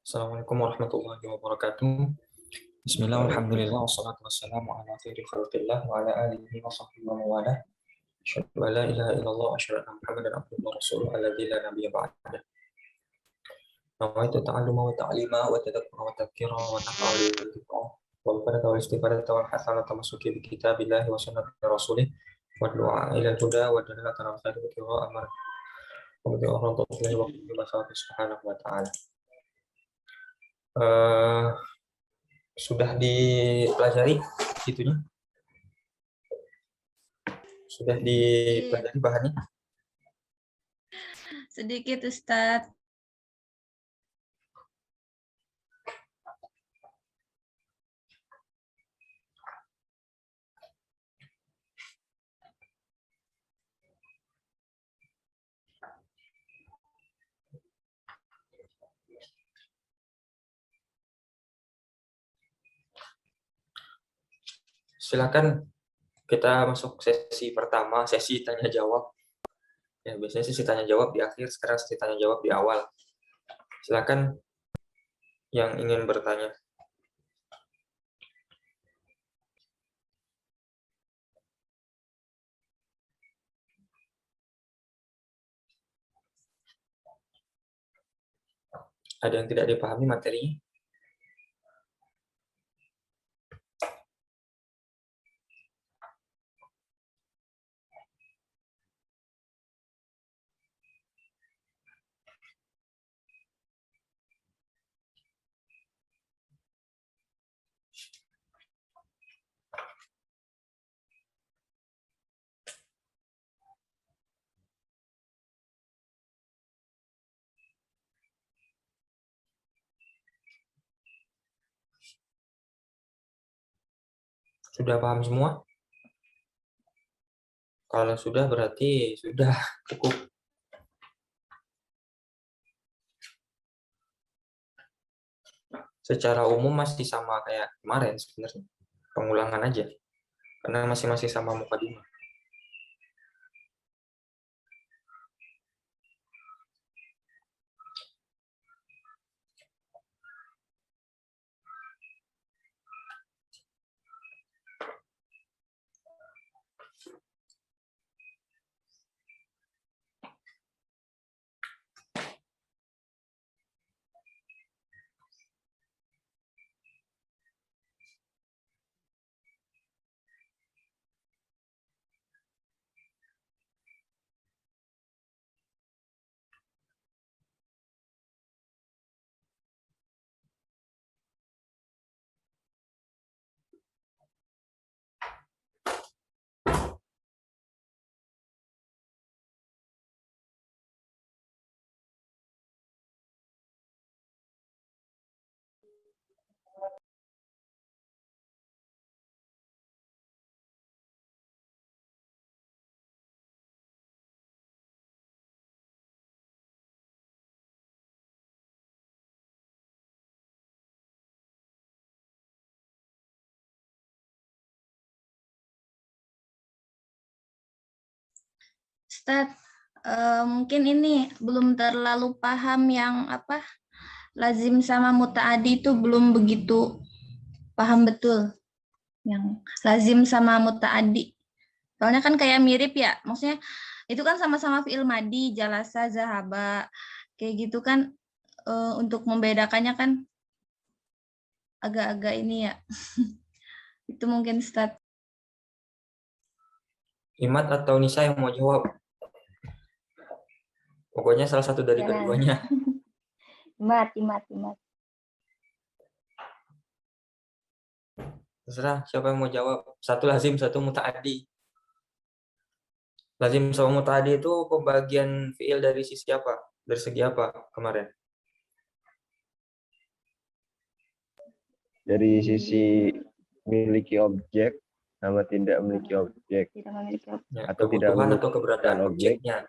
Assalamualaikum warahmatullahi wabarakatuh. Bismillah, alhamdulillah, wassalatu wassalamu ala khairi khalqillah wa ala alihi wa sahbihi wa mawala. Asyhadu an la ilaha illallah wa asyhadu anna Muhammadan abduhu wa rasuluhu alladzi la nabiyya ba'dah. Nawaitu ta'alluma wa ta'lima wa tadabbura wa tadhkira wa naf'a lil dhikra wal baraka wal istifadata wal hasana tamassuki bi kitabillahi wa sunnati rasulih wa du'a ila al-huda wa dalalatan al khair wa tiwa amr wa bi rahmatillahi wa bi subhanahu wa ta'ala. Sudah dipelajari itunya? Sudah dipelajari bahannya? Sedikit, Ustadz. Silakan kita masuk sesi pertama, sesi tanya jawab. Ya, biasanya sesi tanya jawab di akhir, sekarang sesi tanya jawab di awal. Silakan yang ingin bertanya. Ada yang tidak dipahami materinya? Sudah paham semua? Kalau sudah berarti sudah cukup. Secara umum masih sama kayak kemarin sebenarnya. Pengulangan aja. Karena masih sama mukadimah. Ustadz, mungkin ini belum terlalu paham yang lazim sama muta'adi itu belum begitu paham betul. Yang lazim sama muta'adi. Soalnya kan kayak mirip ya, maksudnya itu kan sama-sama fi'il madi, jalasa, zahaba, kayak gitu kan, untuk membedakannya kan agak-agak ini ya. Itu mungkin Ustadz. Imat atau Nisa yang mau jawab? Pokoknya salah satu dari keduanya. Imat. Terserah siapa yang mau jawab. Satu lazim, satu muta'adi. Lazim sama muta'adi itu pembagian fi'il dari sisi apa? Dari segi apa kemarin? Dari sisi memiliki objek sama tidak memiliki objek. Tidak memiliki objek. Ya, Atau tidak kebutuhan memiliki atau keberadaan objek. objeknya.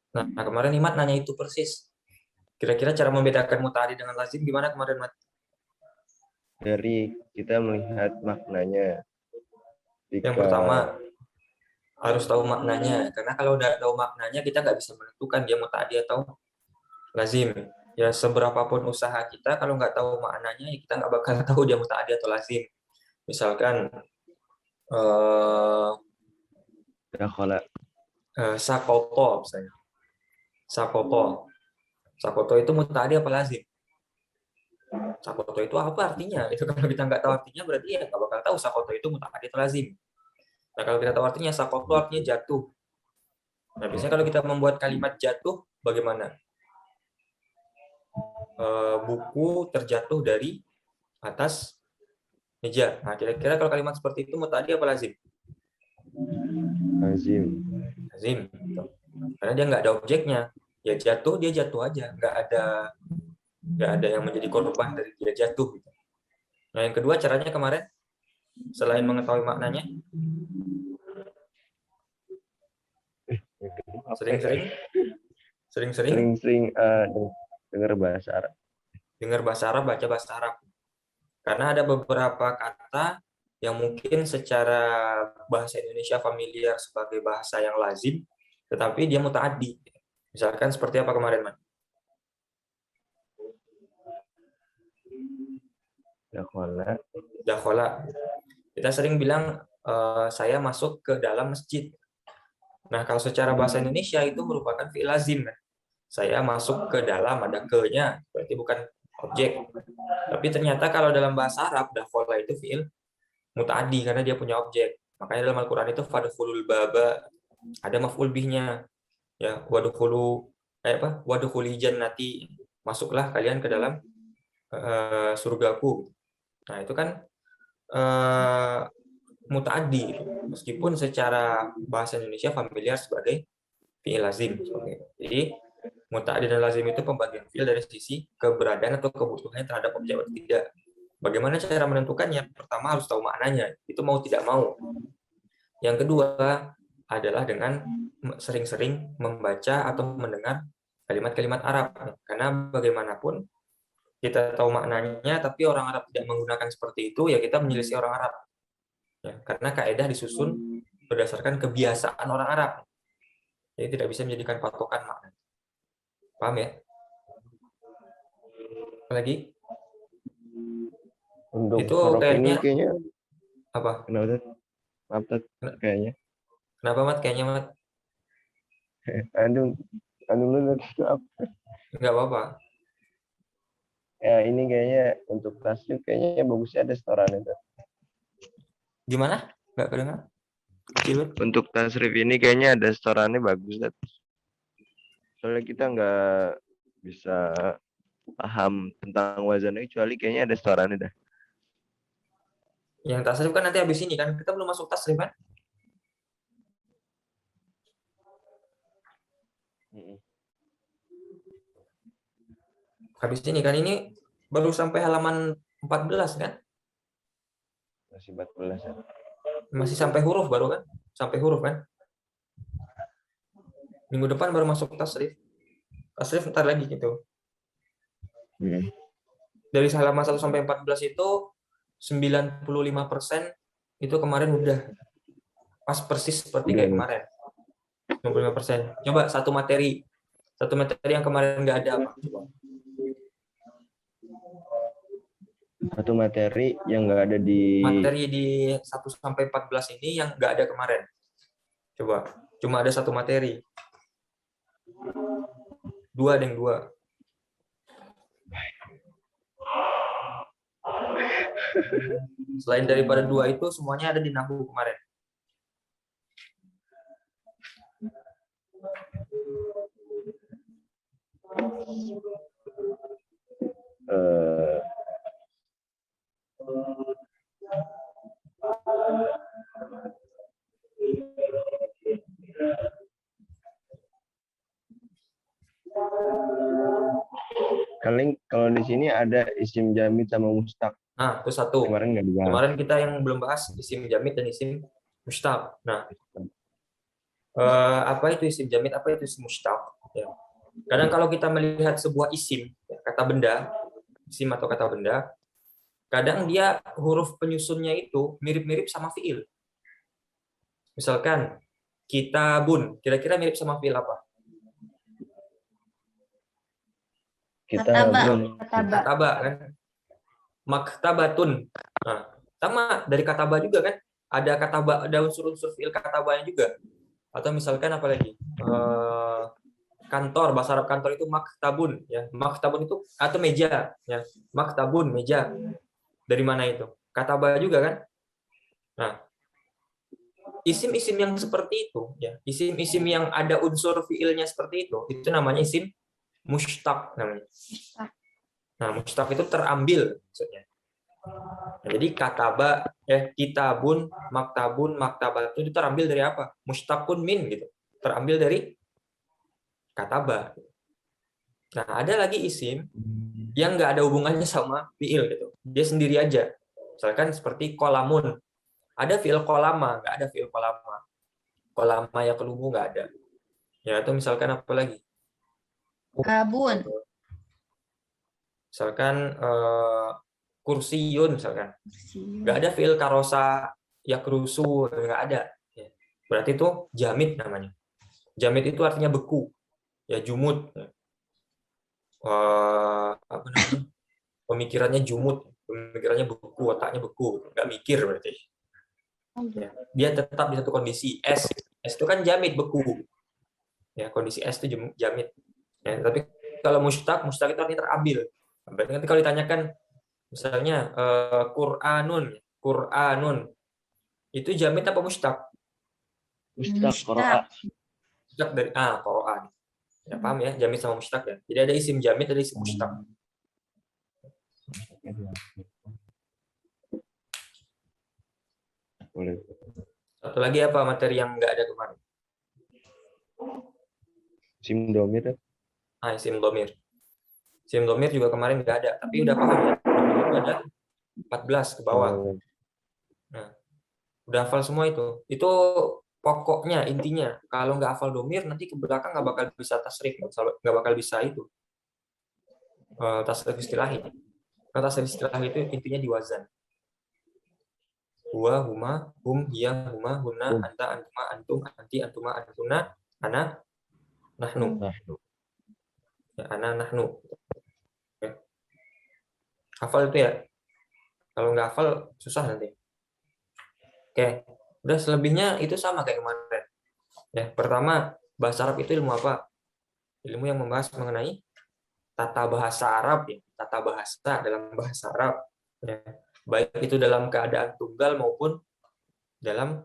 Nah, kemarin Imat nanya itu persis. Kira-kira cara membedakan muta'adi dengan lazim gimana kemarin, Mat? Dari kita melihat maknanya. Yang pertama, harus tahu maknanya. Karena kalau udah tahu maknanya, kita nggak bisa menentukan dia muta'adi atau lazim. Ya seberapapun usaha kita, kalau nggak tahu maknanya, ya kita nggak bakal tahu dia mutaaddi atau lazim. Misalkan eh, Dakhala. sakoto misalnya. Sakoto itu mutaaddi apa lazim? Sakoto itu apa artinya? Itu kalau kita nggak tahu artinya berarti ya nggak bakal tahu sakoto itu mutaaddi atau lazim. Nah kalau kita tahu artinya, sakoto artinya jatuh. Nah biasanya kalau kita membuat kalimat jatuh, bagaimana? Buku terjatuh dari atas meja. Nah kira-kira kalau kalimat seperti itu mutaaddi apa lazim? Lazim. Lazim. Karena dia nggak ada objeknya. Ya jatuh, dia jatuh aja. Nggak ada yang menjadi korban dari dia jatuh. Nah yang kedua caranya kemarin, selain mengetahui maknanya, sering-sering Sering-sering dengar bahasa Arab. dengar bahasa Arab, baca bahasa Arab. Karena ada beberapa kata yang mungkin secara bahasa Indonesia familiar sebagai bahasa yang lazim, tetapi dia mutaaddi. Misalkan seperti apa kemarin, Man? Dakhala. Dakhala. Kita sering bilang saya masuk ke dalam masjid. Nah, kalau secara bahasa Indonesia itu merupakan fi'il lazim. Saya masuk ke dalam, ada ke-nya, berarti bukan objek. Tapi ternyata kalau dalam bahasa Arab, dakhala itu fi'il mutaaddi karena dia punya objek. Makanya dalam Al-Qur'an itu fadkhulul baba, ada maf'ul bihnya. Ya, wadkhuli jannati, masuklah kalian ke dalam surgaku. Nah, itu kan mutaaddi, meskipun secara bahasa Indonesia familiar sebagai fi'il lazim. Jadi mutaaddi dan lazim itu pembagian fi'il dari sisi keberadaan atau kebutuhannya terhadap objek atau tidak. Bagaimana cara menentukannya? Pertama harus tahu maknanya, itu mau tidak mau. Yang kedua adalah dengan sering-sering membaca atau mendengar kalimat-kalimat Arab. Karena bagaimanapun kita tahu maknanya, tapi orang Arab tidak menggunakan seperti itu, ya kita menyelisih orang Arab. Ya, karena kaidah disusun berdasarkan kebiasaan orang Arab. Jadi tidak bisa menjadikan patokan makna. Paham ya? Lagi? Untuk Itu huruf ini kayaknya kayaknya apa? kenapa Tat? Maaf Tat, kayaknya. Kenapa, Mat? Kayaknya, Mat? Aduh, dulu itu apa? Nggak apa-apa. Ya ini kayaknya untuk tasrif kayaknya bagusnya ada setoran itu. Gimana? Nggak kedengar? Kecil. Untuk tasrif ini kayaknya ada setorannya bagus Tat. Soalnya kita nggak bisa paham tentang wazannya kecuali kayaknya ada setorannya dah. Yang tasrif kan nanti habis ini kan. Kita belum masuk tasrif kan? Habis ini kan, ini baru sampai halaman 14 kan? Masih 14 ya. Masih sampai huruf baru kan? Sampai huruf kan? Minggu depan baru masuk tasrif. Tasrif ntar lagi gitu. Dari halaman 1 sampai 14 itu 95% itu kemarin udah pas persis seperti kayak kemarin. 95%. Coba satu materi yang kemarin nggak ada apa? Coba. Satu materi yang nggak ada di Materi di 1 sampai 14 ini yang nggak ada kemarin. Coba. Cuma ada satu materi. Dua. Selain daripada dua itu, semuanya ada di Nahwu kemarin. Kalau di sini ada isim jamid sama mustaq. Nah, itu satu. Kemarin nggak dibahas. Kemarin kita yang belum bahas isim jamid dan isim mustaq. Nah, apa itu isim jamid? Apa itu isim mustaq? Ya. Kadang kalau kita melihat sebuah isim, kata benda, isim atau kata benda, kadang dia huruf penyusunnya itu mirip-mirip sama fiil. Misalkan kitabun, kira-kira mirip sama fiil apa? Kitabun. Kataba. Kataba kan. Maktabatun. Nah, sama dari kataba juga kan. Ada kataba, ada unsur-unsur fiil katabanya juga. Atau misalkan apa lagi? Kantor, bahasa Arab kantor itu maktabun ya. Maktabun itu atau meja ya. Maktabun, meja. Dari mana itu? Kataba juga kan? Nah, isim-isim yang seperti itu ya, isim-isim yang ada unsur fiilnya seperti itu namanya isim mushtaq namanya. Nah, mushtaq itu terambil maksudnya. Nah, jadi kataba, kitabun, maktabatun itu terambil dari apa? Mushtaqun min gitu. Terambil dari kataba. Nah, ada lagi isim yang nggak ada hubungannya sama fiil gitu. Dia sendiri aja. Misalkan seperti kolamun. Ada fiil kolama, nggak ada fiil kolama. Kolama ya kelumu nggak ada. Ya, atau misalkan apa lagi? Kabun. Misalkan kursiyun misalkan. Nggak ada fiil karosa ya kerusu, nggak ada. Ya. Berarti itu jamid namanya. Jamid itu artinya beku. Ya jumud. Apa namanya? Pemikirannya jumud, pemikirannya beku, otaknya beku, nggak mikir berarti. Ya. Dia tetap di satu kondisi es itu kan jamid beku. Ya, kondisi es itu jamid. Ya, tapi kalau mushtaq itu artinya terambil. Berarti nanti kalau ditanyakan misalnya Qur'anun itu jamid apa mushtaq? Mushtaq. Mushtaq dari Qur'an. Ya paham ya, jamid sama mushtaq ya. Jadi ada isim jamid, ada isim mushtaq. Boleh. Satu lagi apa materi yang nggak ada kemarin? Isim domir. Isim domir. Isim domir juga kemarin nggak ada, tapi udah paham ya. Itu ada 14 ke bawah. Nah, udah hafal semua itu. Itu pokoknya, intinya. Kalau nggak hafal domir, nanti ke belakang nggak bakal bisa tasrif, nggak bakal bisa itu. Tasrif istilahi. Karena tasrif istilahi itu intinya di wazan. Huwa, huma, hum, hiya, huma, hunna, anta, antuma, antum, anti, antuma, antuna, ana, nahnu. Ya, ana, nahnu. Oke. Hafal itu ya. Kalau nggak hafal, susah nanti. Oke. Udah selebihnya itu sama kayak kemarin. Ya, pertama, bahasa Arab itu ilmu apa? Ilmu yang membahas mengenai tata bahasa Arab, ya. Tata bahasa dalam bahasa Arab. Ya. Baik itu dalam keadaan tunggal maupun dalam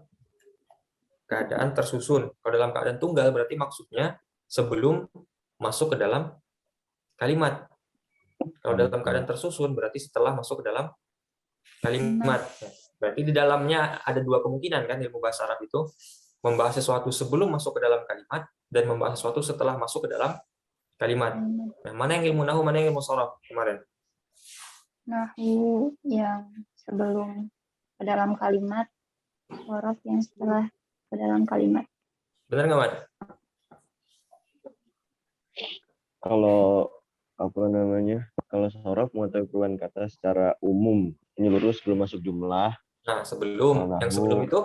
keadaan tersusun. Kalau dalam keadaan tunggal berarti maksudnya sebelum masuk ke dalam kalimat. Kalau dalam keadaan tersusun berarti setelah masuk ke dalam kalimat. Berarti di dalamnya ada dua kemungkinan kan ilmu bahasa Arab itu, membahas sesuatu sebelum masuk ke dalam kalimat dan membahas sesuatu setelah masuk ke dalam kalimat. Nah, mana yang ilmu nahu, mana yang ilmu sharaf kemarin? Nahu yang sebelum ke dalam kalimat, sharaf yang setelah ke dalam kalimat. Benar nggak, Mat? Kalau apa namanya? Kalau sharaf mengetahui perubahan kata secara umum, menyeluruh sebelum masuk jumlah. Nah, sebelum yang sebelum itu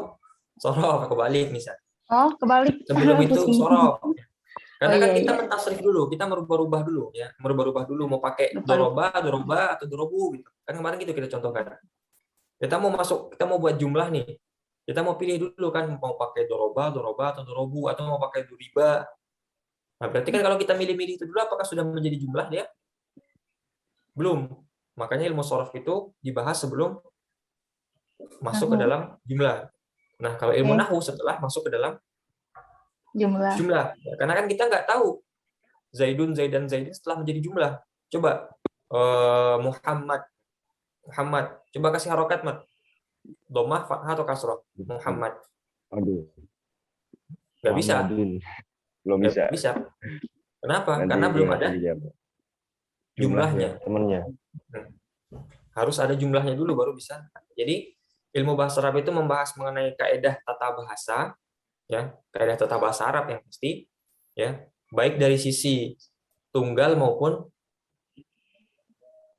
sharaf, kebalik misal. Oh, kebalik. Sebelum itu sharaf. Karena kan kita iya. mentasrif dulu, kita merubah-rubah dulu ya, merubah-rubah dulu mau pakai doroba atau dorobu gitu. Kan kemarin gitu kita contohkan. Kita mau buat jumlah nih. Kita mau pilih dulu kan mau pakai doroba atau dorobu atau mau pakai duriba. Nah, berarti kan kalau kita milih-milih itu dulu apakah sudah menjadi jumlah dia? Belum. Makanya ilmu sharaf itu dibahas sebelum masuk ke dalam jumlah. Nah, kalau ilmu nahwu setelah masuk ke dalam jumlah. Ya, karena kan kita nggak tahu Zaidun, Zaidan, Zaidin setelah menjadi jumlah. Coba Muhammad. Coba kasih harokat, Mat. Domah, fathah atau kasroh? Muhammad. Aduh. Nggak bisa. Belum bisa. Nggak bisa. Kenapa? Nanti karena belum ada jumlahnya. Temennya. Harus ada jumlahnya dulu baru bisa. Jadi ilmu bahasa Arab itu membahas mengenai kaidah tata bahasa, ya, kaidah tata bahasa Arab yang pasti, ya, baik dari sisi tunggal maupun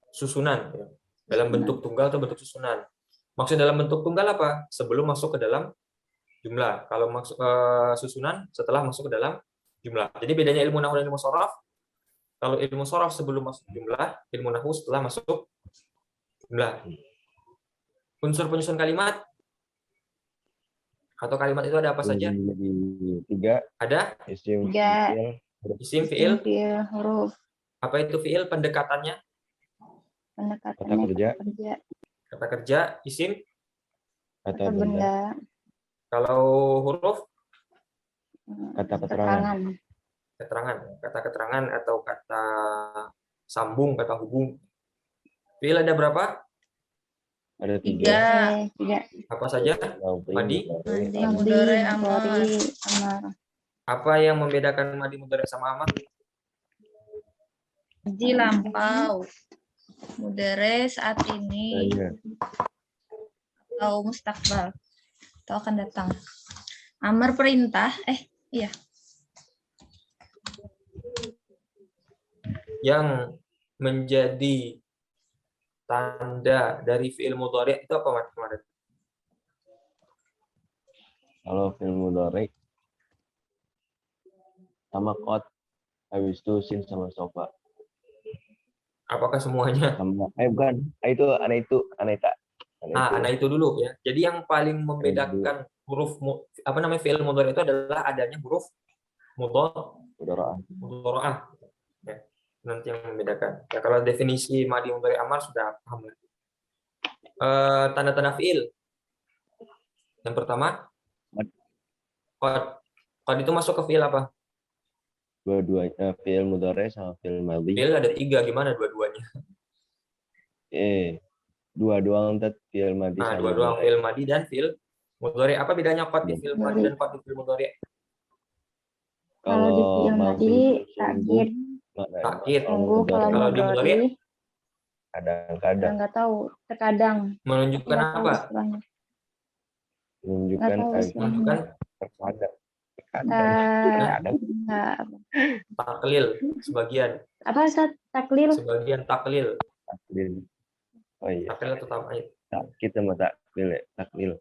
susunan, ya. Dalam bentuk tunggal atau bentuk susunan. Maksud dalam bentuk tunggal apa? Sebelum masuk ke dalam jumlah. Kalau masuk susunan setelah masuk ke dalam jumlah. Jadi bedanya ilmu nahwu dan ilmu sharaf, Kalau ilmu sorof sebelum masuk jumlah, ilmu nahwu setelah masuk jumlah. Unsur penyusun kalimat atau kalimat itu ada apa saja? Jadi 3 Ada isim, Tiga. fiil, isim, Isim, fiil. fiil, huruf, Apa itu fiil? Pendekatannya. pendekatannya Kata kerja. kata kerja, Kata kerja, isim. kata kata benda, benda, Kalau huruf, kata keterangan. keterangan. Kata keterangan atau kata sambung, kata hubung. Fiil ada berapa? Ada 3. Tiga. Tiga. Apa saja? Madi. Madi, Madi, mudhari, amar. mudhari, amar. Apa yang membedakan madi, mudhari sama amar? Madi lampau. Mudhari saat ini Tanya. atau mustakbal atau akan datang. Amar perintah. Iya. Yang menjadi tanda dari fiil mudhari itu apa, Mas? Kemarin? Kalau fiil mudhari sama qad, habis itu sin sama sofa. Apakah semuanya? Sama bukan. Itu aneta. Nah itu dulu ya. Jadi yang paling membedakan huruf fiil mudhari itu adalah adanya huruf mudhari'ah. Ya, nanti yang membedakan. Ya, kalau definisi madi, mudhari, amar sudah paham. Tanda-tanda fiil. Yang pertama, qad. Qad itu masuk ke fiil apa? Dua-duanya fiil mudhari sama fiil madhi. Fiil ada 3, gimana dua-duanya? Dua doang fiil madhi Nah, sama dua doang, mudhari. fiil madi dan fiil mudhari. Apa bedanya qad di fiil madi dan qad di fiil mudhari? Kalau di fiil madi, takkid, Takkid. tunggu. Kalau Kalau di mudhari mudhari, Kadang-kadang nggak tahu, terkadang. menunjukkan Nggak tahu apa? istilahnya. menunjukkan Nggak tahu istilahnya. Menunjukkan terkadang. Nggak, taklil sebagian. apa saat taklil? Sebagian taklil. Taklil. Oh iya. Taklil atau taklil? Takkid sama taklil ya. Taklil.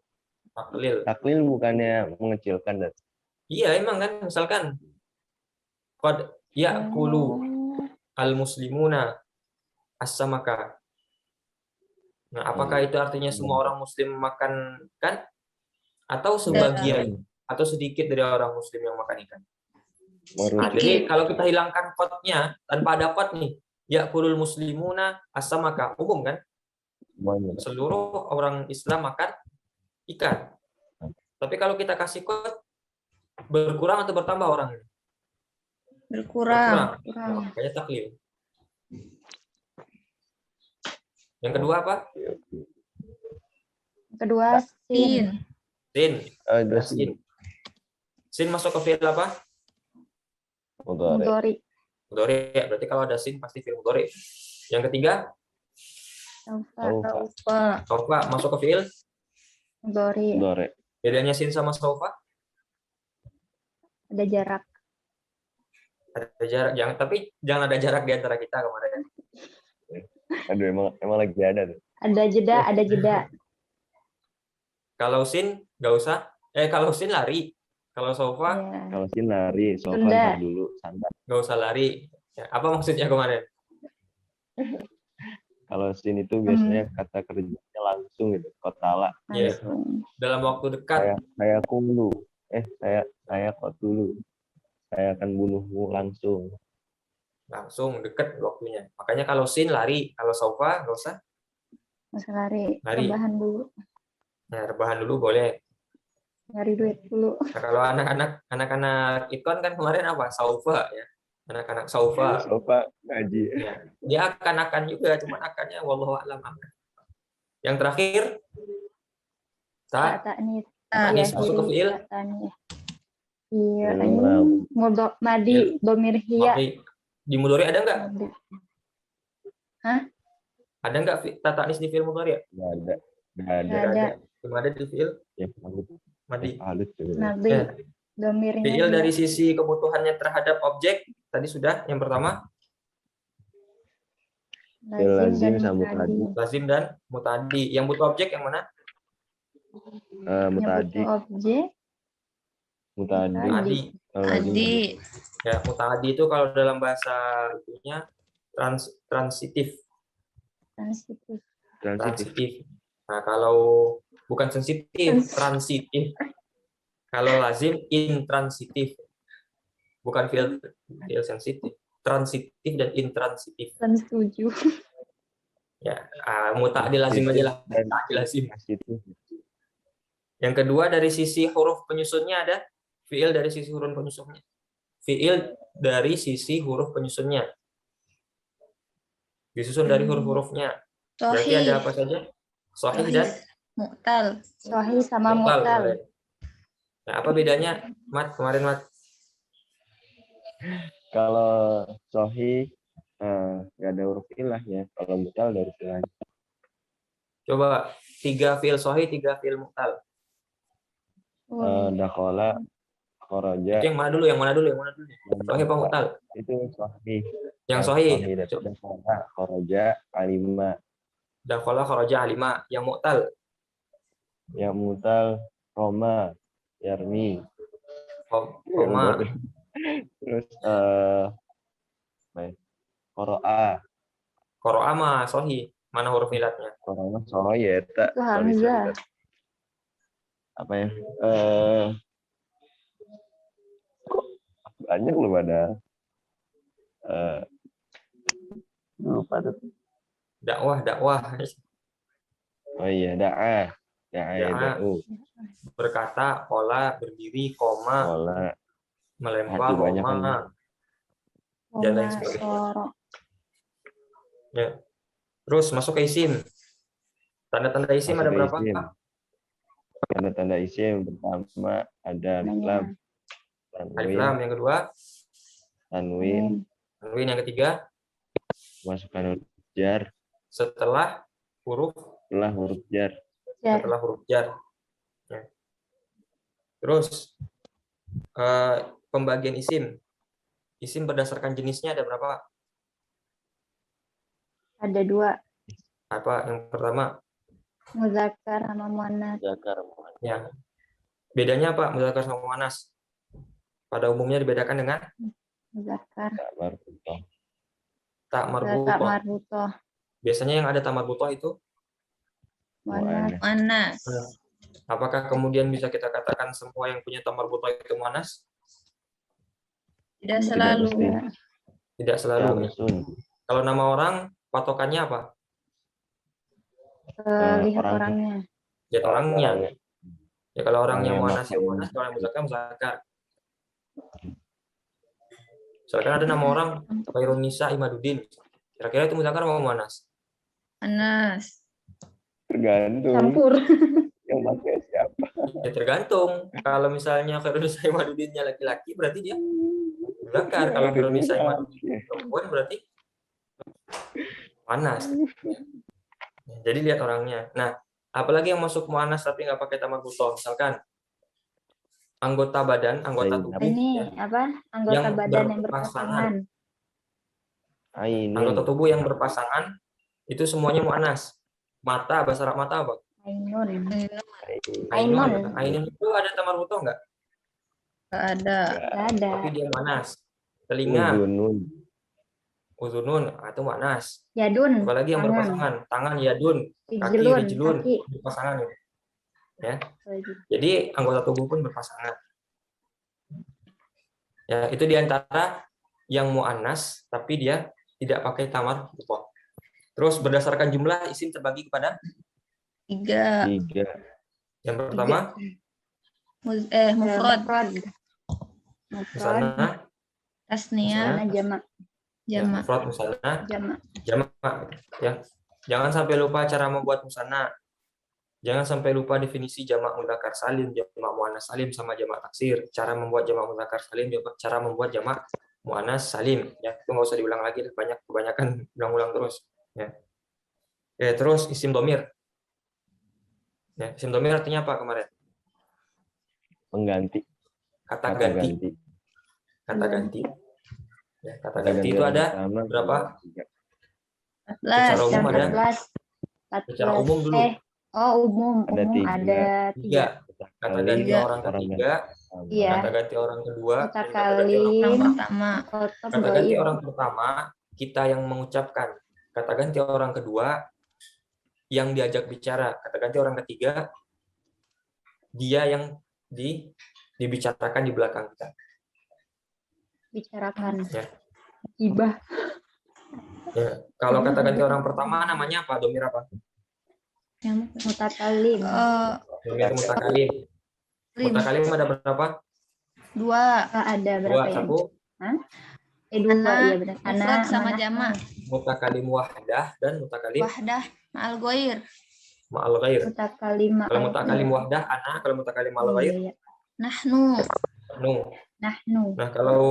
Taklil. Taklil bukannya mengecilkan dan Iya, emang kan, misalkan qad ya'kulu al-muslimuna as-samaka. Nah, apakah itu artinya semua orang muslim makan kan? Atau sebagian atau sedikit dari orang muslim yang makan ikan? Nah, jadi kalau kita hilangkan qad-nya tanpa ada qad nih, ya'kulul muslimuna as-samaka, umum kan? semuanya. Seluruh orang Islam makan ikan. Tapi kalau kita kasih qad, berkurang atau bertambah orangnya? Berkurang. Kayak taklil. Yang kedua apa? Kedua, sin. Sin. Sin. Sin masuk ke fiil apa? Mudhari. Mudhari. Mudhari. Berarti kalau ada sin pasti fiil mudhari. Yang ketiga, Saufa. saufa masuk ke fiil. Mudhari. Mudhari. Bedanya sin sama saufa? Ada jarak. Ada jarak. Jangan ada jarak di antara kita kemarin. Aduh, emang lagi ada tuh. Ada jeda. Kalau sin nggak usah. Kalau sin lari. Kalau saufa Ya. Kalau sin lari, sofa Tunda. ntar dulu, santai. nggak usah lari. Ya, apa maksudnya kemarin? Kalau sin itu biasanya kata kerjanya langsung gitu, kotala. Iya. Langsung. Dalam waktu dekat. Saya kulu. Saya kok dulu. Saya akan bunuhmu langsung. Langsung deket waktunya. Makanya kalau sin lari. Kalau saufa nggak usah. Masa lari. Lari. Rebahan dulu. Nah, rebahan dulu boleh. Nyari duit dulu. Nah, kalau anak-anak ikon kan kemarin apa? Saufa ya. Anak-anak saufa. Sofa ngaji. Ya. Dia akan juga, cuma akannya wallahu a'lam. Yang terakhir Ta'nis. ta'nis masuk ke fiil. Iya. Fiil Madi. Domir hiya. Di mudhari ada nggak? Hah? Ada nggak ta'nis di fiil mudhari? Nggak ada. Nggak ada. Cuma ada di fiil Ya, madi. halus. Madi. Domirnya. Fiil dari sisi kebutuhannya terhadap objek tadi sudah yang pertama Lazim sama mutadi. lazim dan mutadi. Yang butuh objek yang mana? Yang Mutadi. butuh objek. Muta'addi. Muta'addi. Kalau lazim Adi. Ya, muta'addi itu kalau dalam bahasa itunya transitif. Transitif. transitif. Transitif. Nah, kalau bukan sensitif, transitif. Kalau lazim intransitif. Bukan feel sensitif. Transitif dan intransitif. Dan setuju. Ya, muta'addi lazim aja lah. Dan Muta'addi lazim. transitif. Yang kedua dari sisi huruf penyusunnya ada fiil dari sisi huruf penyusunnya. Fiil dari sisi huruf penyusunnya. Disusun dari huruf-hurufnya. Berarti Sohih. ada apa saja? Sahih dan Mu'tal. Sahih sama mu'tal. mu'tal. Nah, apa bedanya, Mat? Kemarin, Mat. Kalau sahih nggak ada huruf ilah ya. Kalau mutal dari ilah. Coba 3 fiil sahih, 3 fiil mu'tal. Dakhala, kharaja. Itu yang mana dulu? Yang mana dulu? Yang mana dulu? Sahih apa mu'tal? Itu sahih. Yang sahih. Dakhala, kharaja, alima. Dakhala, kharaja, alima. Yang mu'tal. Yang mutal, roma, yarmi. Koma. Terus qara'a. Qara'a mah sahih. Mana huruf ilatnya? Qara'a sahih ya tak. Itu hamzah. Apa ya? Kok banyak lu pada lupa tuh. Dakwah. Oh iya, da'a da'u. Berkata, pola, berdiri, koma, Pola. melempar, banyak koma. Koma, Dan lain sebagainya. soro. Ya. Terus masuk ke isim. Tanda-tanda isim Masuk ada ke berapa? isim. Tanda-tanda isim pertama ada alif lam, Alif lam. Yang kedua, tanwin, tanwin. Yang ketiga, masukkan huruf jar, setelah huruf jar. setelah huruf jar. Ya. Terus pembagian isim. Isim berdasarkan jenisnya ada berapa? Ada 2. Apa? Yang pertama, Muzakkar sama muannats. ya. Bedanya apa? Muzakkar sama muannas. Pada umumnya dibedakan dengan Muzakkar. tak Tak marbutoh. marbutoh. Biasanya yang ada tak marbutoh itu, Muannats. Muannas. apakah kemudian bisa kita katakan semua yang punya tak marbutoh itu muannas? Tidak selalu. Tidak selalu. Syamsun. Kalau nama orang, patokannya apa? Lihat orangnya. Lihat orangnya. Ya kalau orangnya muannas ya makan. muannas, kalau yang muzakkar muzakkar. Misalkan ada nama orang Khairun Nisa Imaduddin. Kira-kira itu muzakkar apa muannas? Muannas. Tergantung Campur. yang pakai siapa. Ya tergantung. Kalau misalnya Khairun Nisa Imaduddinnya laki-laki, berarti dia muzakkar. Kalau Khairun Nisa Imaduddin perempuan, berarti muannas. Jadi lihat orangnya. Nah, apalagi yang masuk muannas tapi nggak pakai tamar butoh. Misalkan anggota badan, anggota tubuh. Ini Ya. apa? Anggota Yang badan yang berpasangan. berpasangan. Anggota tubuh yang berpasangan itu semuanya muannas. Mata, bahasa Arab mata apa? Ainun. Ainun. Ainun itu ada tamar butoh nggak? Nggak ada. Nggak ada. Tapi dia muannas. Telinga, uzunun, itu muannas. Yadun. Apalagi yang tangan. berpasangan, tangan yadun, kaki Rijlun. rijlun, Kaki. berpasangan. Ya. Jadi anggota tubuh pun berpasangan. Ya, itu diantara yang muannas tapi dia tidak pakai tamar butoh. Terus berdasarkan jumlah isim terbagi kepada 3. yang pertama Mufrad. musanna, Tasniyah. Jamak. ya, Jamak. mufrad musanna, Jamak. jamak. Ya. Jangan sampai lupa cara membuat musanna. Jangan sampai lupa definisi jamak mudzakkar salim, jamak muannas salim sama jamak taksir. Cara membuat jamak mudzakkar salim, cara membuat jamak muannas salim. Ya, itu nggak usah diulang lagi, kebanyakan ulang-ulang terus. Ya. Terus isim domir. Ya, isim domir artinya apa kemarin? Pengganti. Kata ganti. Kata ganti. Ya, kata ganti itu ada berapa? 14. Secara umum ada. 14. Secara umum dulu. Umum. Ada Umum 3. ada 3. Kata ganti orang ketiga Iya. Kata ganti orang kedua dan kata ganti orang Mutakalim, Yang pertama. mukhotob, Kata ganti goib. orang pertama kita yang mengucapkan. Kata ganti orang kedua yang diajak bicara. Kata ganti orang ketiga dia yang dibicarakan di belakang kita. Bicarakan. Ya. Ibah. Ya. Kalau kata ganti orang pertama namanya apa? Domir apa? Mutakalim. Domir mutakalim. Mutakalim ada berapa? 2. Ada Dua. berapa ya? Satu. Dua, Ana, iya benar. mufrad sama mana? jamak. Mutakalim wahdah dan mutakalim Wahdah ma'al ghair. ma'al ghair. Mutakalim. Kalau mutakalim wahdah ana, kalau mutakalim ma'al ghair Iya. Nahnu. nu. Nahnu. Nah, kalau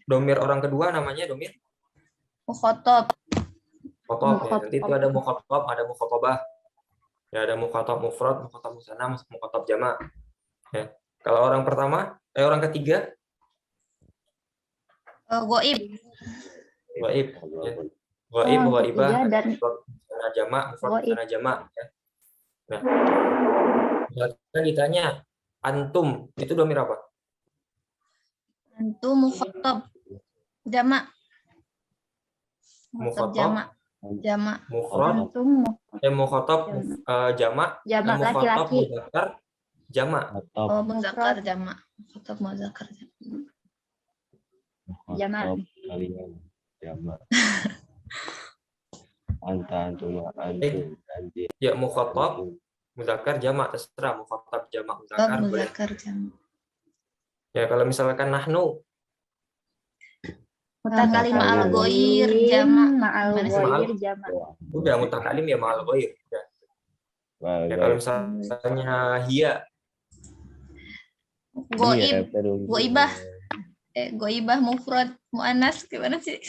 domir orang kedua namanya domir Mukhotob. khotob ya. Mukhotob. Nanti itu ada mukhotob, ada mukhotobah. Ya, ada mukhotob mufrad, mukhotob musanna, mukhotob jamak. Ya. Kalau orang pertama, orang ketiga Ghaib. ghaib. Ya. Ghaib, Orang ghaibah, ketiga dan mufrad, musanna jamak, mufrad, ghaib. musanna jamak. Ya. Nah, misalkan ditanya antum itu domir apa? Antum mukhotob. Jamak. Mukhotob Mukhotob, jamak. Jamak. mufrad, Antum mukhotob jamak, jamak mukhotob laki-laki. mudzakkar jamak. Oh, muzakkar jamak. Mukhotob muzakkar jamak. Jamak. Kalian jamak. Antum, antum. Ya, mukhotob mudzakkar jamak terserah, mukhotob jamak mudzakkar boleh. Muzakkar jamak. Ya, kalau misalkan nahnu Mutakalim ma'al ghair Mutakalim jamak. ma'al Gimana sih? ghair jamak. udah mutakalim ya ma'al ghair. Ya, kalau misalnya hiya Ghaib. Ghaibah. Ghaibah mufrad muannas gimana sih?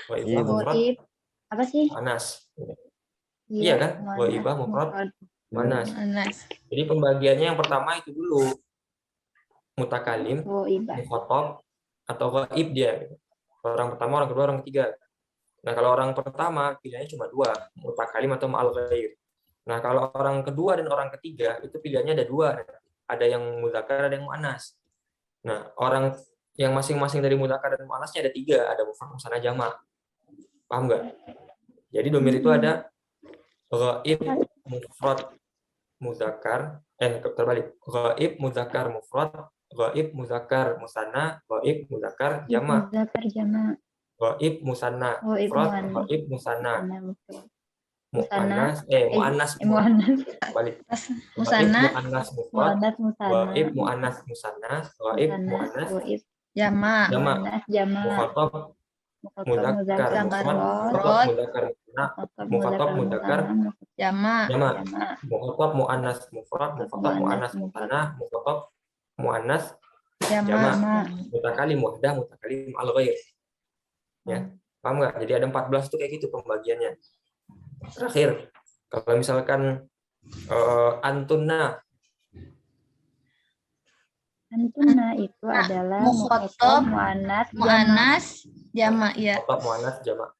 ghaibah mufrad Ghaib. Apa sih? muannas. Iya kan? Ghaibah mufrad muannas. Muannas. Jadi pembagiannya yang pertama itu dulu mutakalim, Ghaibah. mukhotob atau ghaib dia. Orang pertama, orang kedua, orang ketiga. Nah, kalau orang pertama pilihannya cuma 2, mutakalim atau ma'al ghair. Nah, kalau orang kedua dan orang ketiga itu pilihannya ada 2. Ada yang mudzakkar, ada yang muannas. Nah, orang yang masing-masing dari mudzakkar dan muannasnya ada 3, ada mufrad, musanna, jamak. Paham nggak? Jadi domir itu ada ghaib, mufrad, mudzakkar, terbalik. Ghaib, mudzakkar, mufrad, ghaib, mudzakkar, musanna, ghaib, mudzakkar, jamak. Muzakkar jamak. Ghaib, musanna, Ghaib, mufrad, muannas. ghaib, musanna, Musanna. muannas, Muannas. balik. Musanna. Muannas, mufrad, Muannas musanna. ghaib, muannas, musanna, ghaib, Musanna, muannas, ghaib, Jamak. jamak. muannas jamak. Mukhotob, Mukhotob mudzakkar, muzakkar mufrad, mufrad, mudzakkar, musanna, mukhotob mukhotob, mudzakkar, musanna, Jamak. jamak. jamak. Mukhotob, muannas, mufrad, mukhotob, muannas, musanna, mukhotob, muannas, Jamak. Jamak. mutakalim wahdah, mutakalim al ghair. Ya. Paham nggak? Jadi ada 14 itu kayak gitu pembagiannya. Terakhir, kalau misalkan antunna Antuna itu adalah Mukhotob, mukhotob muannas jamak. Muannas jamak ya. mukhotob, muannas, jamak.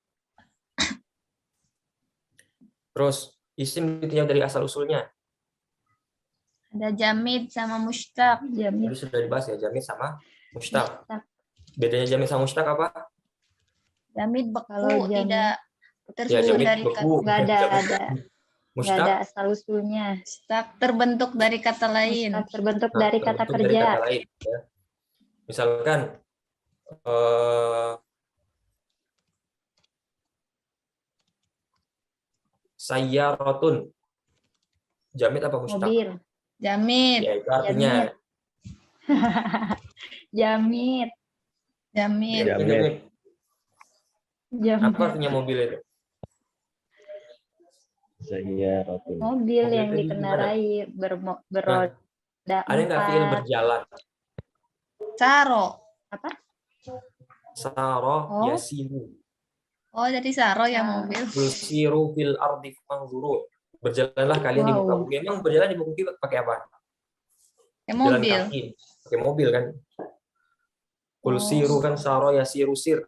Terus isim ditinjau dari asal usulnya. Ada jamid sama mushtaq. Jamid. Tadi sudah dibahas ya, jamid sama mushtaq. Mushtaq. Bedanya jamid sama mushtaq apa? Jamid Kalau beku jamid- tidak Ya, tersusun jamid dari beku. kata Nggak ada Mushtaq asal usulnya. mushtaq terbentuk dari kata lain. Mushtaq terbentuk Nah, dari kata terbentuk dari kerja. kata lain, ya. Misalkan sayyaratun. Jamid apa mushtaq? Mobil. Jamid, Ya, itu artinya Jamid. jamid. Ya, Jamid. Jamid. apa artinya mobil itu? Sayyaratun. Mobil Mobil yang itu dikendarai beroda Ada nggak fiil berjalan? Saro. Apa? Saro Oh. yasiru. Oh, jadi saro ya Ah. mobil. Yusiru fil ardi fanzuru. Berjalanlah kalian di muka Wow. bumi. Emang berjalan di muka bumi pakai apa? Kayak Jalan mobil. kaki. Pakai mobil kan? Kul siru kan saro yasiru sir.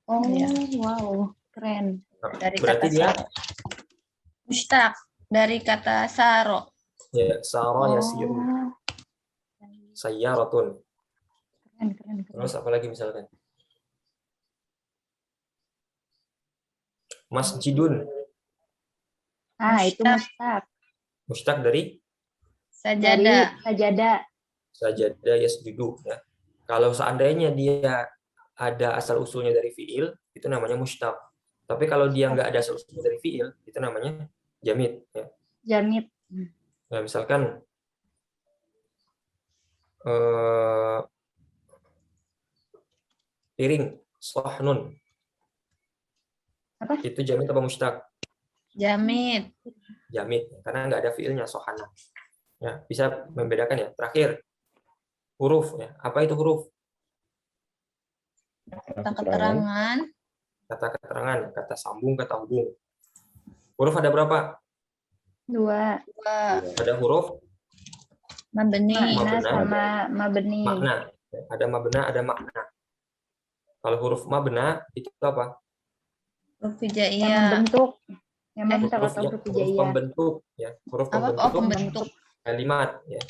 Oh, Iya. wow, keren. Dari Berarti kata dia saro. Mushtaq dari kata saro. ya saro Oh, yasiru. sayyaratun. Keren. Terus apa lagi misalkan? Masjidun. Itu mustaq. Mustaq dari Sajadah. Sajadah. sajadah yasjudu ya. Kalau seandainya dia ada asal usulnya dari fiil, itu namanya mustaq. Tapi kalau dia nggak ada asal usulnya dari fiil, itu namanya jamid ya. Jamid. Nah, misalkan piring sohnun. Apa? Itu jamid apa mustaq? Jamid. Jamid karena nggak ada fiilnya sohana. Ya, bisa membedakan ya. Terakhir huruf ya. Apa itu huruf? Kata keterangan. Kata keterangan, kata sambung, kata hubung. Huruf ada berapa? 2. Ada huruf Mabni. Makna Mabna. sama mabni. makna. Ada mabna, ada makna. Kalau huruf mabna itu apa? Huruf Yang hijaiyah. membentuk. Yang membentuk Huruf, atau huruf huruf hijaiyah. pembentuk ya. Huruf Apa? pembentuk Oh, pembentuk. kalimat ya.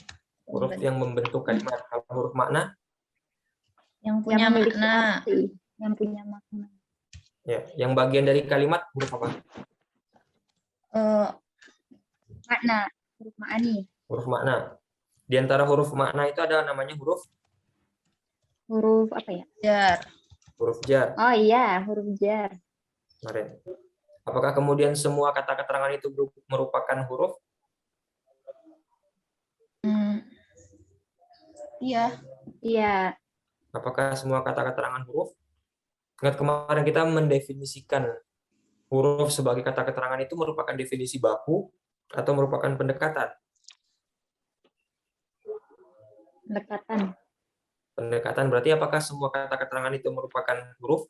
Huruf yang membentuk kalimat. Kalau huruf makna Yang Yang punya memiliki makna. arti. Yang punya makna. ya, yang bagian dari kalimat huruf apa? Makna. Huruf ma'ani. Huruf makna. Di antara huruf makna itu ada namanya huruf Huruf apa ya? Jar. huruf jar. Oh iya, huruf jar. Kemarin. Apakah kemudian semua kata keterangan itu merupakan huruf? Iya. Iya. Apakah semua kata keterangan huruf? Ingat kemarin kita mendefinisikan huruf sebagai kata keterangan itu merupakan definisi baku atau merupakan pendekatan? Pendekatan. Pendekatan berarti apakah semua kata keterangan itu merupakan huruf?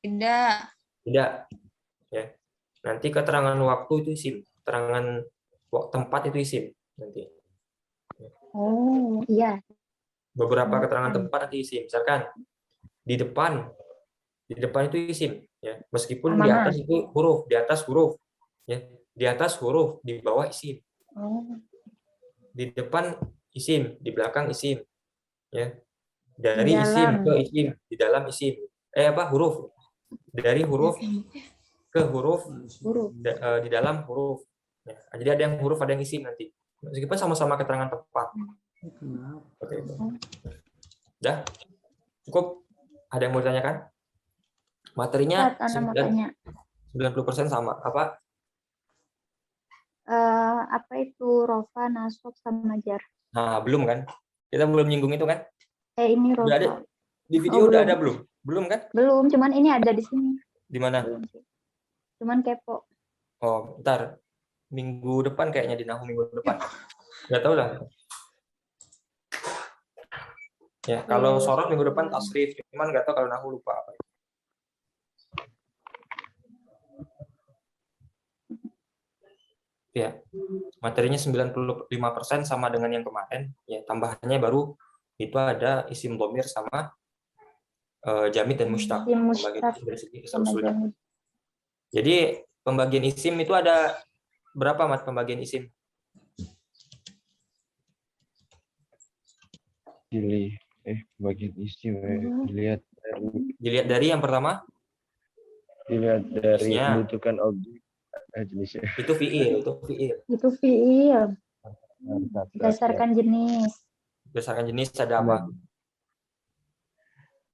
Tidak. Tidak. Ya. Nanti keterangan waktu itu isim, keterangan tempat itu isim nanti. Oh iya. Beberapa keterangan tempat nanti isim. Misalkan di depan itu isim, ya. Meskipun di atas itu huruf, di atas huruf, ya. Di atas huruf, di bawah isim. Oh. Di depan isim, di belakang isim, ya. Dari Di isim dalam. ke isim, di dalam isim. Huruf. Dari huruf ke huruf, di dalam huruf. Ya. Jadi ada yang huruf, ada yang isim nanti. Meskipun sama-sama keterangan tepat. Oke. Udah? Cukup? Ada yang mau ditanyakan? Materinya 90% sama. Apa? Apa itu rofa, nasab, sama jar? Nah, belum kan? Kita belum nyinggung itu kan? Ini Udah ada? rofa. Di video udah belum. ada belum? Belum kan? Belum, cuman ini ada di sini. Di mana? Belum sih. Cuman kepo. Oh, ntar. Minggu depan kayaknya, di Nahu minggu depan. Nggak tahu lah. Ya, kalau sorot minggu depan tasrif. Cuman nggak tahu kalau Nahu lupa apa. Ya, materinya 95% sama dengan yang kemarin. Ya, tambahannya baru itu ada isim dhamir sama jamid dan mustaq. Dari segi asal-usulnya. Jadi pembagian isim itu ada berapa, Mat, pembagian isim? Bagian isim Dilihat dari yang pertama? Dilihat dari Jenisnya. pembentukan objek jenisnya. Itu fiil. Itu fiil. Berdasarkan jenis. Berdasarkan jenis ada apa?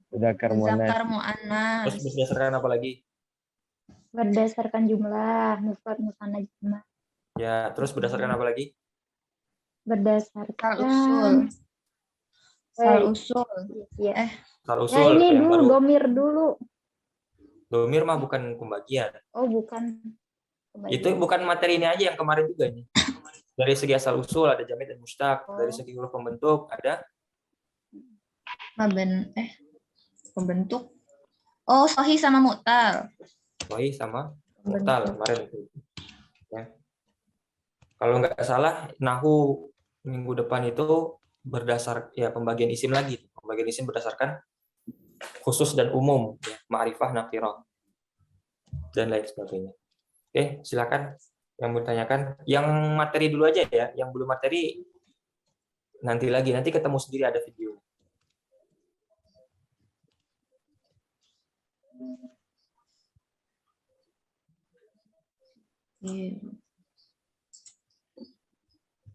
Zakar muannas. Terus berdasarkan apa lagi? Berdasarkan jumlah, mufrad, musanna, jama'. Ya, terus berdasarkan apa lagi? Berdasarkan Sal-usul. Ya. Sal-usul. ini yang dulu, baru. domir dulu. Domir mah bukan pembagian. Oh, bukan. Itu bukan materi ini aja, yang kemarin juga ini. Dari segi asal-usul ada jamid dan mustaq. Dari segi huruf pembentuk ada pembentuk. Oh, sahih sama mu'tal. sahih sama mu'tal kemarin itu. Ya. Kalau nggak salah, Nahu minggu depan itu pembagian isim lagi. Pembagian isim berdasarkan khusus dan umum, ya, ma'rifah, nakirah, dan lain sebagainya. Oke, silakan yang mau ditanyakan. Yang materi dulu aja ya, yang belum materi nanti ketemu sendiri ada video.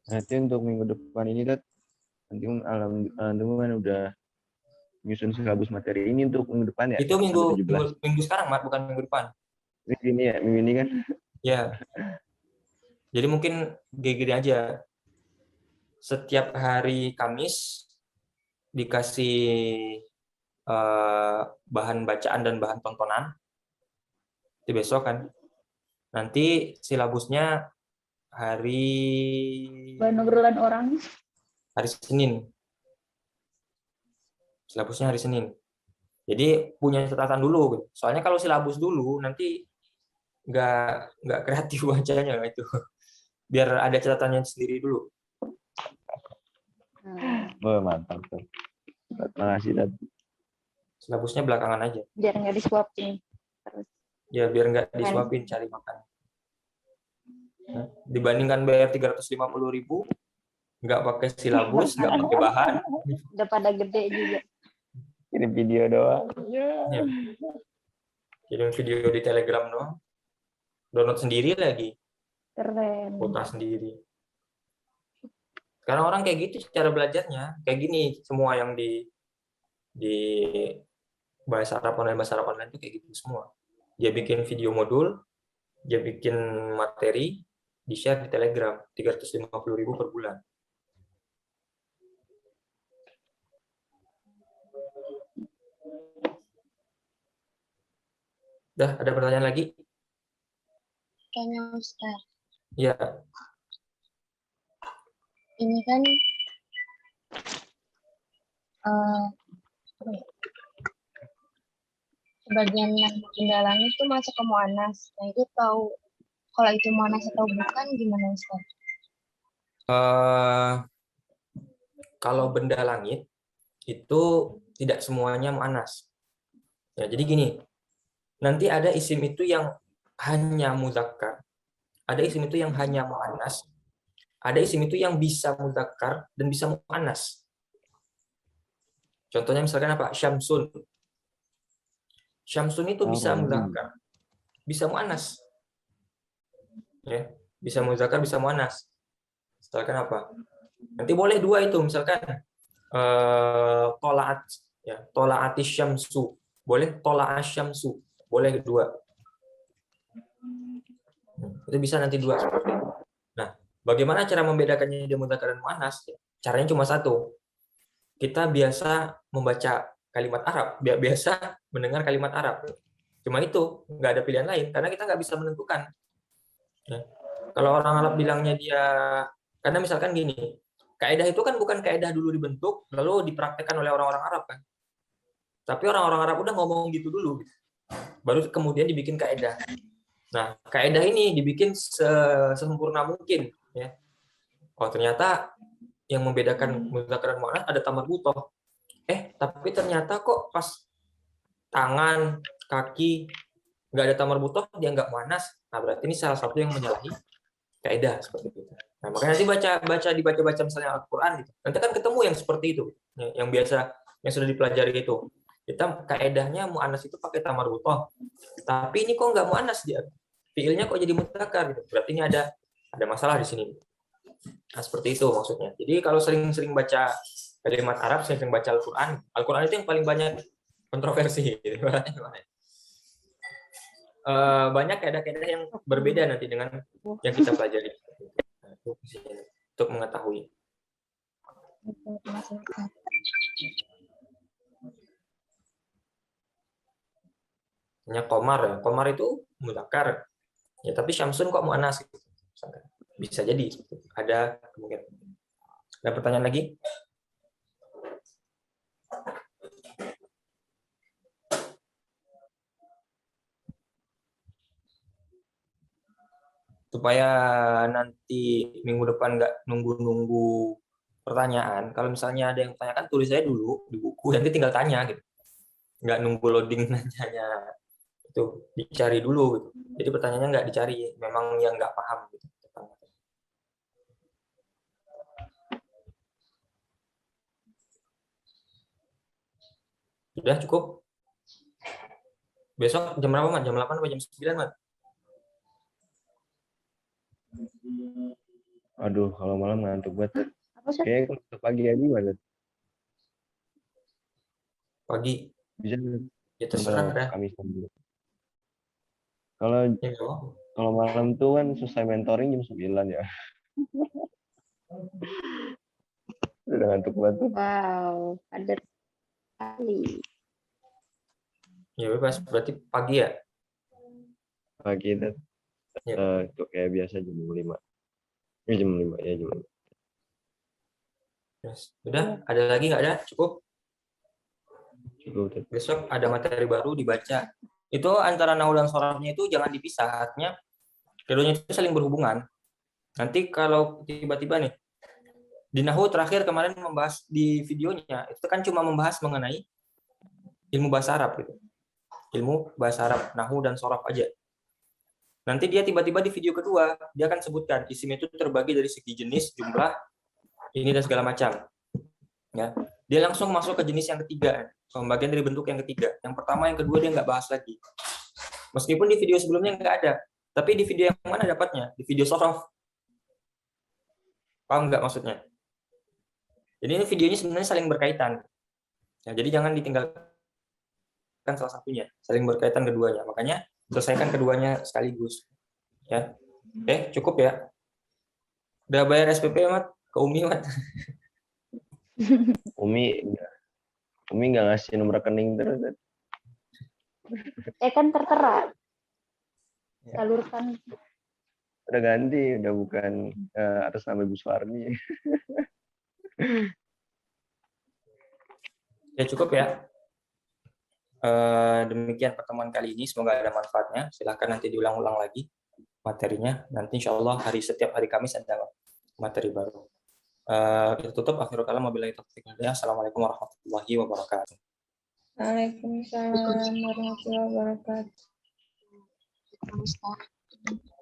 Nanti untuk minggu depan ini, Tat, nanti alhamdulillah udah nyusun silabus materi ini untuk minggu depan ya? Itu sampai 17. minggu sekarang, Mat, bukan minggu depan. Minggu ini kan? Ya. Jadi mungkin gini aja. Setiap hari Kamis dikasih bahan bacaan dan bahan tontonan. Itu besok kan. Nanti silabusnya hari Bahan obrolan orang. hari Senin. Silabusnya hari Senin. Jadi punya catatan dulu. Soalnya kalau silabus dulu nanti nggak kreatif bacanya itu. Biar ada catatannya sendiri dulu. Oh, mantap tuh. Makasih, Tat. Silabusnya belakangan aja. Biar nggak disuapin terus. Ya biar nggak disuapin cari makan. Nah, dibandingkan bayar 350.000, nggak pakai silabus, nggak pakai bahan. Udah pada gede juga. Kirim video doang. Ya. Kirim video di Telegram doang. Download sendiri lagi. Keren. Kuota sendiri. Karena orang kayak gitu cara belajarnya. Kayak gini semua yang di bahasa Arab online itu kayak gitu semua. Dia bikin video modul, dia bikin materi, di-share di Telegram, 350.000 per bulan. Dah, ada pertanyaan lagi? Tanya Ustaz, Ya, ini kan apa ya, sebagian yang benda langit itu masuk ke Mu'annas. Nah itu tahu kalau itu Mu'annas atau bukan gimana Ustaz? kalau benda langit itu tidak semuanya mu'annas. Ya, jadi gini, nanti ada isim itu yang hanya muzakkar, ada isim itu yang hanya mu'annas, ada isim itu yang bisa muzakkar dan bisa mu'annas. Contohnya misalkan apa? Syamsun. Syamsun itu bisa muzakkar, bisa mu'annas. Ya, bisa muzakkar, bisa mu'annas. Misalkan apa? Nanti boleh dua itu, misalkan tolaat, ya, tolaatis syamsu, boleh tola'as syamsu, boleh dua. Itu bisa nanti dua seperti itu. Nah, bagaimana cara membedakannya dia mudzakkar dan muannas? Caranya cuma satu. Kita biasa membaca kalimat Arab, biasa mendengar kalimat Arab. Cuma itu, nggak ada pilihan lain karena kita nggak bisa menentukan. Ya. Kalau orang Arab bilangnya dia, karena misalkan gini, kaidah itu kan bukan kaidah dulu dibentuk lalu dipraktekkan oleh orang-orang Arab kan. Tapi orang-orang Arab udah ngomong gitu dulu, baru kemudian dibikin kaidah. Nah, kaidah ini dibikin sesempurna mungkin, ya. Oh, ternyata yang membedakan mudzakkar dan muannas ada tamar butoh. Tapi ternyata kok pas tangan, kaki nggak ada tamar butoh, dia nggak muannas. Nah, berarti ini salah satu yang menyalahi kaidah seperti itu. Nah, makanya nanti dibaca misalnya Al-Qur'an gitu. Nanti kan ketemu yang seperti itu, yang biasa yang sudah dipelajari itu. Kita kaidahnya muannas itu pakai tamar butoh. Tapi ini kok nggak muannas dia. Fiilnya kok jadi mudzakkar gitu. Berarti ini ada masalah di sini. Nah, seperti itu maksudnya. Jadi kalau sering-sering baca kalimat Arab, sering baca Al-Qur'an, Al-Qur'an itu yang paling banyak kontroversi gitu. Banyak kaidah-kaidah yang berbeda nanti dengan yang kita pelajari. Nah, itu untuk mengetahui. Hanya komar ya. Komar itu mudzakkar. Ya, tapi Syamsun kok muannas gitu. Bisa jadi ada kemungkinan. Ada pertanyaan lagi? Supaya nanti minggu depan nggak nunggu-nunggu pertanyaan. Kalau misalnya ada yang tanyakan, tulis saya dulu di buku, nanti tinggal tanya gitu. Nggak nunggu loading nanya itu, dicari dulu gitu. Jadi pertanyaannya nggak dicari, memang yang nggak paham gitu. Sudah cukup? Besok jam berapa, Mat? Jam 8 atau jam 9, Mat? Aduh, kalau malam ngantuk banget. Apa Ustaz? Kayaknya kalau pagi aja gimana? Pagi. Bisa Ya terserah dah. Kamis dulu. Kalau Ya, nggak apa-apa. kalau malam tuh kan selesai mentoring jam 9 ya. Udah ngantuk banget tuh. Wow, padat sekali. Ya bebas, berarti pagi ya? Pagi dan Ya. itu kayak biasa jam 5. Jam 5 ya jam 5. Yes. Udah, ada lagi nggak ada? Cukup? Cukup tuh. Besok ada materi baru dibaca. Itu antara nahu dan sorofnya itu jangan dipisah. Artinya keduanya itu saling berhubungan. Nanti kalau tiba-tiba nih, di nahu terakhir kemarin membahas di videonya, itu kan cuma membahas mengenai ilmu bahasa Arab gitu. Ilmu bahasa Arab, nahu dan sorof aja. Nanti dia tiba-tiba di video kedua, dia akan sebutkan isim itu terbagi dari segi jenis, jumlah, ini dan segala macam. Ya, dia langsung masuk ke jenis yang ketiga, pembagian dari bentuk yang ketiga. Yang pertama, yang kedua dia nggak bahas lagi. Meskipun di video sebelumnya nggak ada, tapi di video yang mana dapatnya? Di video sorof. Paham nggak maksudnya? Jadi ini videonya sebenarnya saling berkaitan. Ya, jadi jangan ditinggalkan salah satunya, saling berkaitan keduanya. Makanya selesaikan keduanya sekaligus. Ya, oke, cukup ya. Udah bayar SPP, Mat? Ke Umi, Mat? Umi nggak ngasih nomor rekening terus. Kan tertera. Ya. Salurkan. Udah ganti, udah bukan atas nama Ibu Suwarni. Ya cukup ya. Demikian pertemuan kali ini, semoga ada manfaatnya. Silahkan nanti diulang-ulang lagi materinya. Nanti insya Allah setiap hari Kamis ada materi baru. Kita tutup. Akhirul kalam, wabillahi taufiq wal hidayah. Assalamualaikum warahmatullahi wabarakatuh. Waalaikumsalam warahmatullahi wabarakatuh. Ustaz.